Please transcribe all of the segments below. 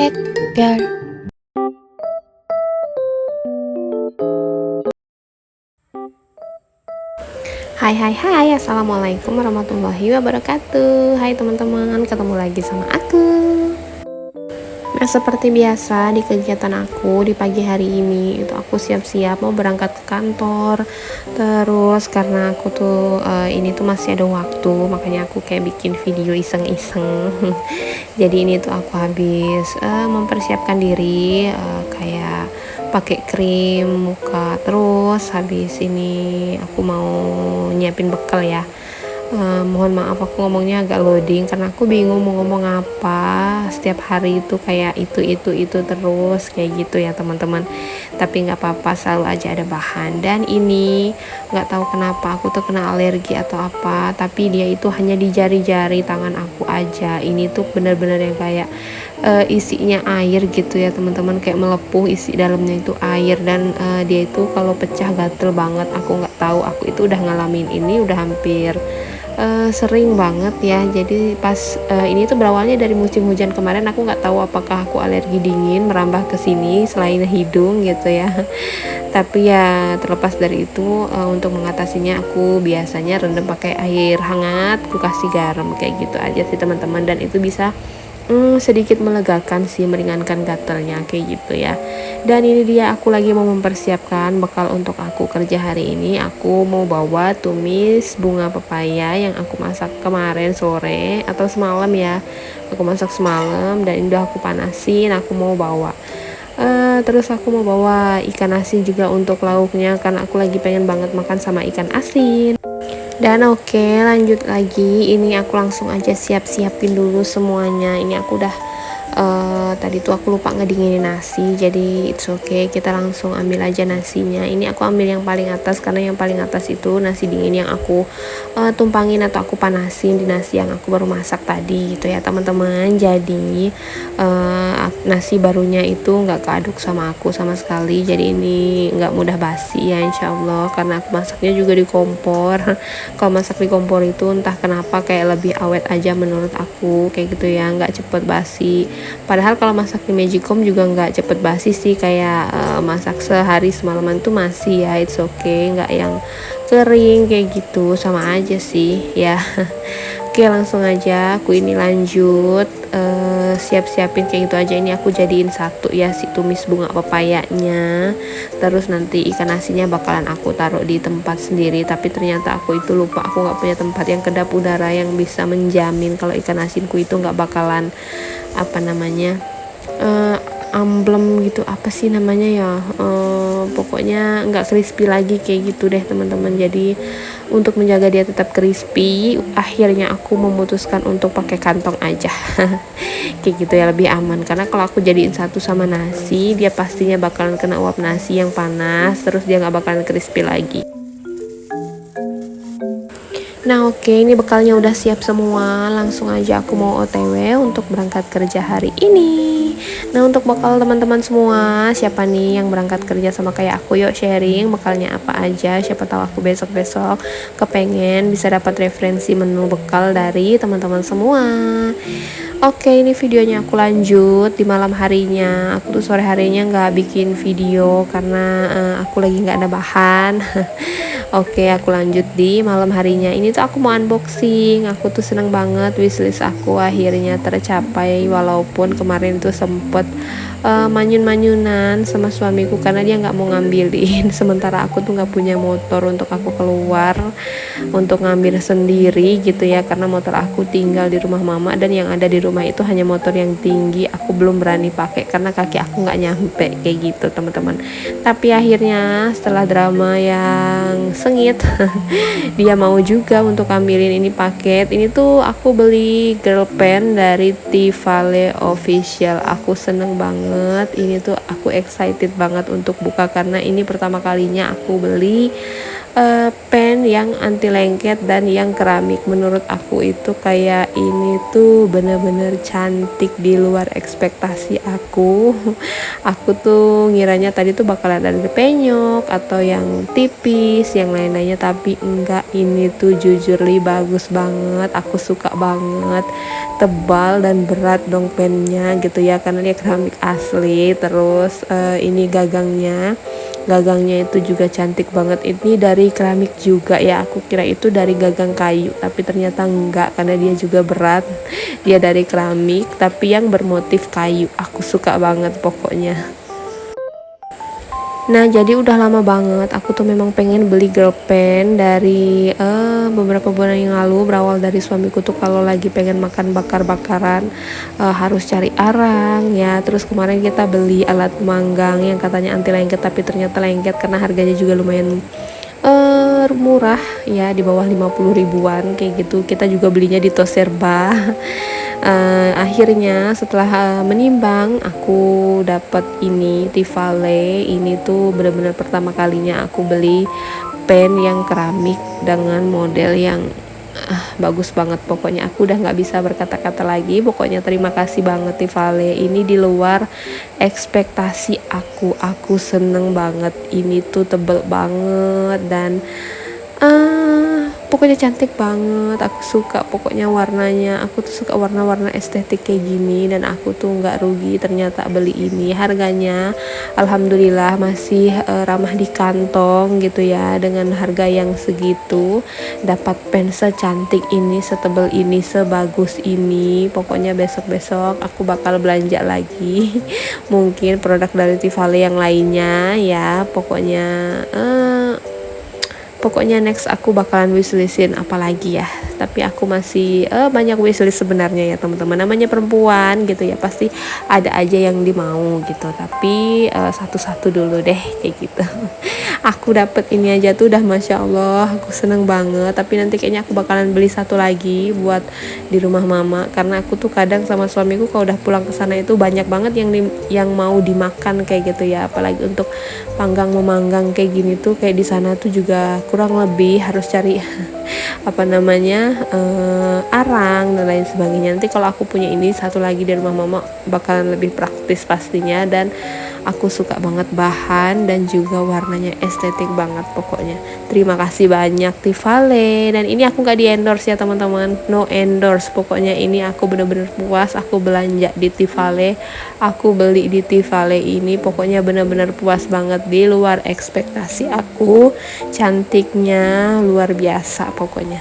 샛별. Hai, assalamualaikum warahmatullahi wabarakatuh. Hai teman-teman, ketemu lagi sama aku. Nah, seperti biasa di kegiatan aku di pagi hari ini itu aku siap-siap mau berangkat ke kantor. Terus karena aku tuh ini tuh masih ada waktu, makanya aku kayak bikin video iseng-iseng. Jadi ini tuh aku habis mempersiapkan diri, kayak pakai krim muka, terus habis ini aku mau nyiapin bekal ya. Mohon maaf aku ngomongnya agak loading karena aku bingung mau ngomong apa. Setiap hari itu kayak itu terus kayak gitu ya teman-teman, tapi nggak apa-apa, selalu aja ada bahan. Dan ini nggak tahu kenapa aku tuh kena alergi atau apa, tapi dia itu hanya di jari-jari tangan aku aja. Ini tuh bener-bener yang kayak isinya air gitu ya teman-teman, kayak melepuh, isi dalamnya itu air. Dan dia itu kalau pecah gatel banget. Aku nggak tahu, aku itu udah ngalamin ini udah hampir sering banget ya. Jadi pas ini tuh berawalnya dari musim hujan kemarin. Aku nggak tahu apakah aku alergi dingin merambah ke sini selain hidung gitu ya. Tapi ya terlepas dari itu, untuk mengatasinya aku biasanya rendam pakai air hangat, aku kasih garam kayak gitu aja sih teman-teman. Dan itu bisa sedikit melegakan sih, meringankan gatalnya kayak gitu ya. Dan ini dia, aku lagi mau mempersiapkan bekal untuk aku kerja hari ini. Aku mau bawa tumis bunga pepaya yang aku masak kemarin sore atau semalam ya. Aku masak semalam dan ini udah aku panasin. Aku mau bawa terus aku mau bawa ikan asin juga untuk lauknya, karena aku lagi pengen banget makan sama ikan asin. Dan oke, lanjut lagi. Ini aku langsung aja siapin dulu semuanya. Ini aku udah tadi tuh aku lupa ngedinginin nasi, jadi it's okay, kita langsung ambil aja nasinya. Ini aku ambil yang paling atas karena yang paling atas itu nasi dingin yang aku tumpangin atau aku panasin di nasi yang aku baru masak tadi gitu ya teman-teman. Jadi nasi barunya itu nggak keaduk sama aku sama sekali, jadi ini nggak mudah basi ya insyaallah, karena aku masaknya juga di kompor. Kalau masak di kompor itu entah kenapa kayak lebih awet aja menurut aku kayak gitu ya, nggak cepet basi. Padahal kalau masak di Magicom juga nggak cepet basi sih, kayak masak sehari semalaman tuh masih ya, it's okay, nggak yang kering kayak gitu, sama aja sih ya. Oke, langsung aja aku ini lanjut siapin kayak gitu aja. Ini aku jadiin satu ya si tumis bunga pepayanya, terus nanti ikan asinnya bakalan aku taruh di tempat sendiri. Tapi ternyata aku itu lupa, aku nggak punya tempat yang kedap udara yang bisa menjamin kalau ikan asinku itu nggak bakalan apa namanya amblem gitu, apa sih namanya ya, pokoknya nggak crispy lagi kayak gitu deh teman-teman. Jadi untuk menjaga dia tetap crispy, akhirnya aku memutuskan untuk pakai kantong aja. Kayak gitu ya, lebih aman, karena kalau aku jadiin satu sama nasi, dia pastinya bakalan kena uap nasi yang panas, terus dia nggak bakalan crispy lagi. Nah oke, ini bekalnya udah siap semua. Langsung aja aku mau OTW untuk berangkat kerja hari ini. Nah untuk bekal teman-teman semua, siapa nih yang berangkat kerja sama kayak aku? Yuk sharing bekalnya apa aja. Siapa tahu aku besok-besok kepengen bisa dapat referensi menu bekal dari teman-teman semua. Oke, ini videonya aku lanjut di malam harinya. Aku tuh sore harinya nggak bikin video karena aku lagi nggak ada bahan. Oke, aku lanjut di malam harinya. Ini tuh aku mau unboxing. Aku tuh seneng banget, wishlist aku akhirnya tercapai. Walaupun kemarin itu sempet manyun-manyunan sama suamiku karena dia nggak mau ngambilin. Sementara aku tuh nggak punya motor untuk aku keluar untuk ngambil sendiri gitu ya, karena motor aku tinggal di rumah mama dan yang ada di rumah itu hanya motor yang tinggi. Aku belum berani pakai karena kaki aku nggak nyampe kayak gitu teman-teman. Tapi akhirnya setelah drama yang sengit dia mau juga untuk ambilin ini paket. Ini tuh aku beli girl pen dari Tivale Official. Aku seneng banget, ini tuh aku excited banget untuk buka karena ini pertama kalinya aku beli pen yang anti lengket dan yang keramik. Menurut aku itu kayak ini tuh bener-bener cantik di luar ekspektasi aku. Aku tuh ngiranya tadi tuh bakalan ada penyok atau yang tipis, yang lain-lainnya, tapi enggak. Ini tuh jujur li bagus banget, aku suka banget. Tebal dan berat dong pennya gitu ya, karena dia keramik asli. Terus ini gagangnya itu juga cantik banget. Ini dari keramik juga ya, aku kira itu dari gagang kayu, tapi ternyata enggak karena dia juga berat. Dia dari keramik tapi yang bermotif kayu, aku suka banget pokoknya. Nah, jadi udah lama banget aku tuh memang pengen beli girl pen dari beberapa bulan yang lalu. Berawal dari suamiku tuh kalau lagi pengen makan bakar-bakaran harus cari arang ya. Terus kemarin kita beli alat manggang yang katanya anti lengket, tapi ternyata lengket karena harganya juga lumayan murah ya, di bawah 50 ribuan kayak gitu. Kita juga belinya di Toserba. Akhirnya setelah menimbang aku dapat ini Tivale. Ini tuh benar-benar pertama kalinya aku beli pen yang keramik dengan model yang bagus banget. Pokoknya aku udah nggak bisa berkata-kata lagi. Pokoknya terima kasih banget Tivale, ini di luar ekspektasi aku seneng banget. Ini tuh tebel banget dan pokoknya cantik banget. Aku suka pokoknya warnanya. Aku tuh suka warna-warna estetik kayak gini, dan aku tuh nggak rugi ternyata beli ini. Harganya alhamdulillah masih ramah di kantong gitu ya. Dengan harga yang segitu dapat pen secantik ini, setebal ini, sebagus ini. Pokoknya besok-besok aku bakal belanja lagi. Mungkin produk dari Tivale yang lainnya ya. Pokoknya next aku bakalan wishlistin apalagi ya. Tapi aku masih banyak wishlist sebenarnya ya teman-teman. Namanya perempuan gitu ya, pasti ada aja yang dimau gitu. Tapi satu-satu dulu deh kayak gitu. Aku dapet ini aja tuh udah masya Allah, aku seneng banget. Tapi nanti kayaknya aku bakalan beli satu lagi buat di rumah mama, karena aku tuh kadang sama suamiku kalau udah pulang ke sana itu banyak banget yang mau dimakan kayak gitu ya. Apalagi untuk memanggang kayak gini tuh, kayak di sana tuh juga kurang lebih harus cari arang dan lain sebagainya. Nanti kalau aku punya ini satu lagi di rumah mama bakalan lebih praktis pastinya. Dan aku suka banget bahan dan juga warnanya estetik banget pokoknya. Terima kasih banyak Tivale. Dan ini aku gak di endorse ya teman-teman, no endorse. Pokoknya ini aku bener-bener puas. Aku belanja di Tivale, aku beli di Tivale ini. Pokoknya bener-bener puas banget, di luar ekspektasi aku. Cantiknya luar biasa pokoknya.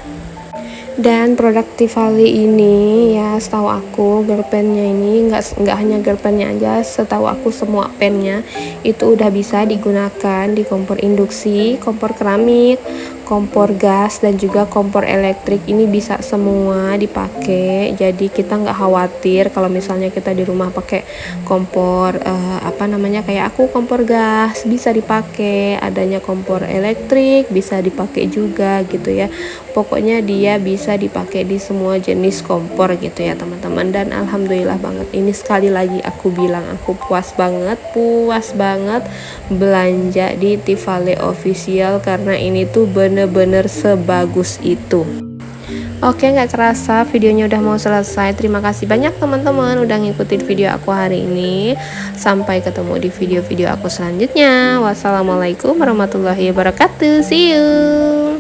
Dan produk Tivale ini ya, setahu aku girl pennya ini nggak hanya girl pennya aja, setahu aku semua pennya itu udah bisa digunakan di kompor induksi, kompor keramik, kompor gas, dan juga kompor elektrik. Ini bisa semua dipakai, jadi kita nggak khawatir kalau misalnya kita di rumah pakai kompor kayak aku kompor gas bisa dipakai, adanya kompor elektrik bisa dipakai juga gitu ya. Pokoknya dia bisa dipakai di semua jenis kompor gitu ya teman-teman. Dan alhamdulillah banget, ini sekali lagi aku bilang aku puas banget belanja di Tivale Official, karena ini tuh bener-bener sebagus itu. Oke, nggak kerasa videonya udah mau selesai. Terima kasih banyak teman-teman udah ngikutin video aku hari ini. Sampai ketemu di video-video aku selanjutnya. Wassalamualaikum warahmatullahi wabarakatuh. See you.